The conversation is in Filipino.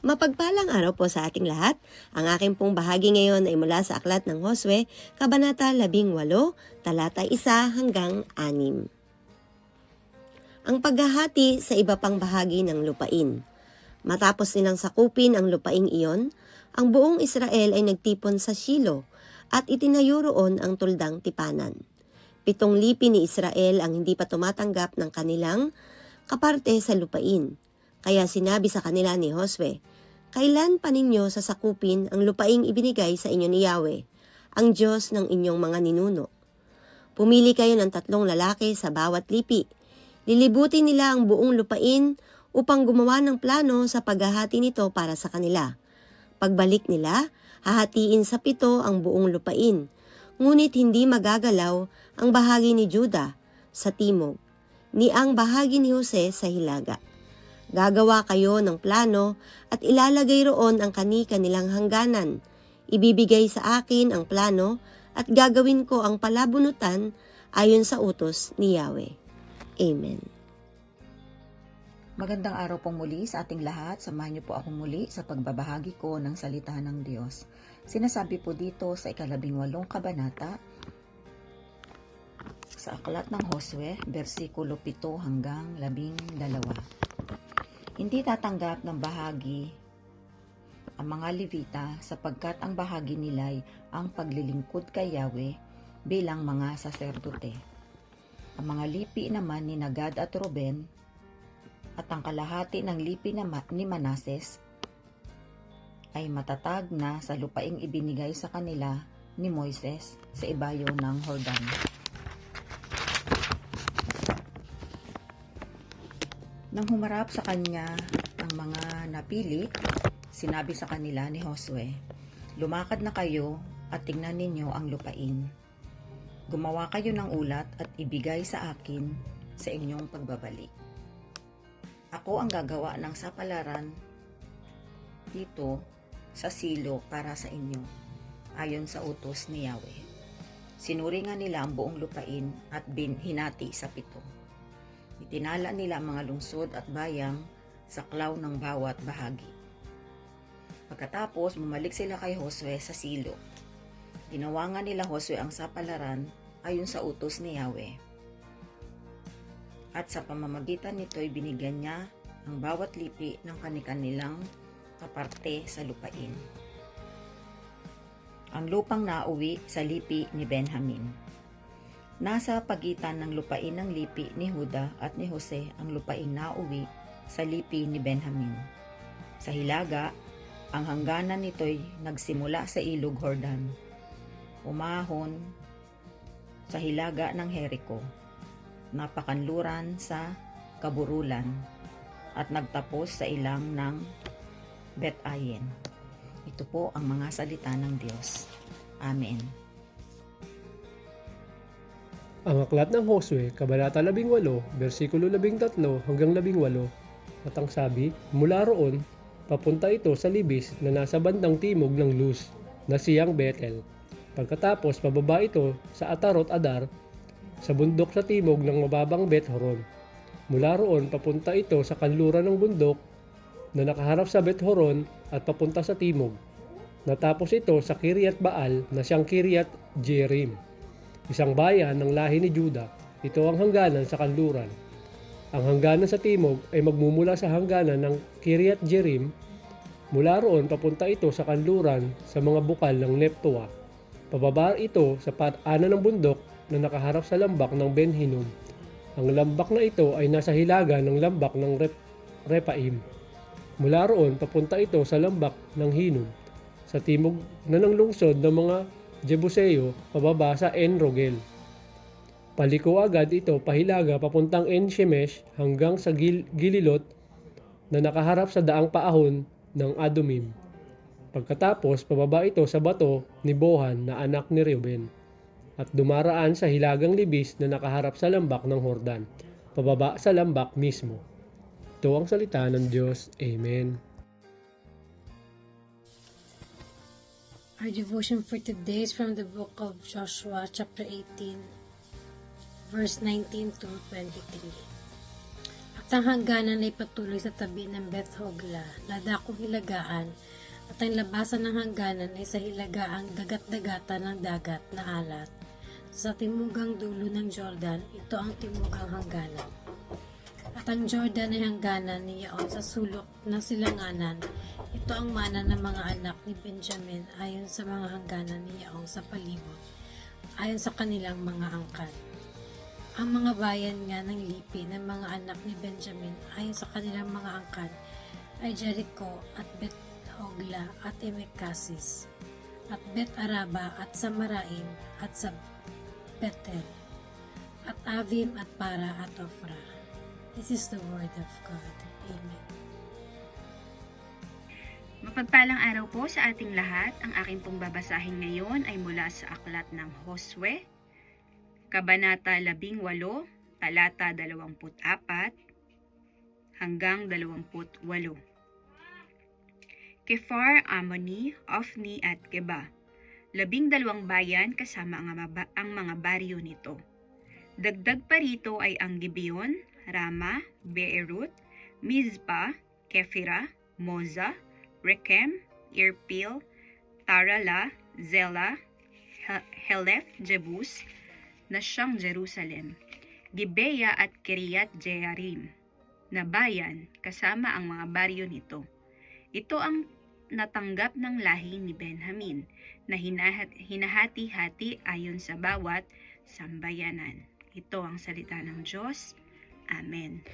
Mapagpalang araw po sa ating lahat. Ang aking pong bahagi ngayon ay mula sa Aklat ng Josue, Kabanata 18, talata 1 hanggang 6. Ang paghahati sa iba pang bahagi ng lupain. Matapos nilang sakupin ang lupaing iyon, ang buong Israel ay nagtipon sa Shilo at itinayo roon ang tuldang tipanan. 7 lipi ni Israel ang hindi pa tumatanggap ng kanilang kaparte sa lupain. Kaya sinabi sa kanila ni Josue, "Kailan pa ninyo sasakupin ang lupaing ibinigay sa inyo ni Yahweh, ang Diyos ng inyong mga ninuno? Pumili kayo ng 3 lalaki sa bawat lipi. Lilibutin nila ang buong lupain upang gumawa ng plano sa paghahati nito para sa kanila. Pagbalik nila, hahatiin sa 7 ang buong lupain, ngunit hindi magagalaw ang bahagi ni Juda sa timog, ni ang bahagi ni Jose sa hilaga. Gagawa kayo ng plano at ilalagay roon ang kani-kanilang hangganan. Ibibigay sa akin ang plano at gagawin ko ang palabunutan ayon sa utos ni Yahweh." Amen. Magandang araw pong muli sa ating lahat. Samahan niyo po ako muli sa pagbabahagi ko ng salita ng Diyos. Sinasabi po dito sa 18 kabanata sa Aklat ng Josue, versikulo 7 hanggang 12. Hindi tatanggap ng bahagi ang mga Levita sapagkat ang bahagi nila'y ang paglilingkod kay Yahweh bilang mga saserdote. Ang mga lipi naman ni Gad at Ruben at ang kalahati ng lipi ni Manases ay matatag na sa lupaing ibinigay sa kanila ni Moises sa ibayo ng Jordan. Nang humarap sa kanya ang mga napili, sinabi sa kanila ni Josue, "Lumakad na kayo at tingnan ninyo ang lupain. Gumawa kayo ng ulat at ibigay sa akin sa inyong pagbabalik. Ako ang gagawa ng sapalaran dito sa Silo para sa inyo, ayon sa utos ni Yahweh." Sinuringan nila ang buong lupain at hinati sa 7. Itinala nila ang mga lungsod at bayang sa klaw ng bawat bahagi. Pagkatapos, bumalik sila kay Josue sa Silo. Ginawa nga nila Josue ang sapalaran ayon sa utos ni Yahweh. At sa pamamagitan nito'y binigyan niya ang bawat lipi ng kanilang kaparte sa lupain. Ang lupang nauwi sa lipi ni Benjamin. Nasa pagitan ng lupain ng lipi ni Juda at ni Jose ang lupaing nauwi sa lipi ni Benjamin. Sa hilaga, ang hangganan nito'y nagsimula sa ilog Jordan, umahon sa hilaga ng Jericho, napakanluran sa Kaburulan, at nagtapos sa ilang ng Bet-Ayen. Ito po ang mga salita ng Diyos. Amen. Ang Aklat ng Josue, Kabanata 18, versikulo 13 hanggang 18, at ang sabi, "Mula roon, papunta ito sa libis na nasa bandang timog ng Luz, na siyang Bethel. Pagkatapos, pababa ito sa Atarot Adar, sa bundok sa timog ng mababang Bet-Horon. Mula roon, papunta ito sa kanluran ng bundok na nakaharap sa Bet-Horon at papunta sa timog. Natapos ito sa Kiryat Baal na siyang Kiryat Jearim, isang bayan ng lahi ni Juda. Ito ang hangganan sa kanluran. Ang hangganan sa timog ay magmumula sa hangganan ng Kiryat Jearim. Mula roon, papunta ito sa kanluran sa mga bukal ng Neptoa. Pababa ito sa paanan ng bundok na nakaharap sa lambak ng Ben Hinnom. Ang lambak na ito ay nasa hilaga ng lambak ng Repaim. Mula roon, papunta ito sa lambak ng Hinnom, sa timog na ng lungsod ng mga Jebuseo, pababa sa En-Rogel. Paliko agad ito pahilaga papuntang En-Shemesh hanggang sa Gililot na nakaharap sa daang paahon ng Adumim. Pagkatapos, pababa ito sa bato ni Bohan na anak ni Reuben at dumaraan sa hilagang libis na nakaharap sa lambak ng Jordan, pababa sa lambak mismo. Ito ang salita ng Diyos. Amen. Our devotion for today is from the book of Joshua, chapter 18, verse 19 to 23. ang hangganan ay patuloy sa tabi ng Beth Hogla na dakong hilagaan at ang labasan ng hangganan ay sa hilagaang dagat-dagatan ng dagat na alat. Sa timugang dulo ng Jordan, ito ang timugang hangganan. At ang Jordan ay hangganan niyaon sa sulok ng silanganan. Ito ang mana ng mga anak ni Benjamin ayon sa mga hangganan niyaong sa palibot, ayon sa kanilang mga angkan. Ang mga bayan nga ng lipi ng mga anak ni Benjamin ayon sa kanilang mga angkan ay Jericho at Beth Hogla at Emekasis at Beth Araba at Samaraim at sa Bethel at Avim at Para at Ofra. This is the word of God. Amen. Mapagpalang araw po sa ating lahat. Ang aking pong babasahin ngayon ay mula sa aklat ng Josue, Kabanata 18, talata 24 hanggang 28. Kefar, Ammoni, Ofni at Geba, 12 bayan kasama ang mga baryo nito. Dagdag pa rito ay ang Gibeon, Rama, Beerut, Mizpah, Kefira, Moza, Rekem, Irpil, Tarala, Zela, Helef, Jebus, na siyang Jerusalem, Gibeya at Kiriat Jearim, na bayan kasama ang mga baryo nito. Ito ang natanggap ng lahi ni Benjamin na hinahati-hati ayon sa bawat sambayanan. Ito ang salita ng Diyos. Amen.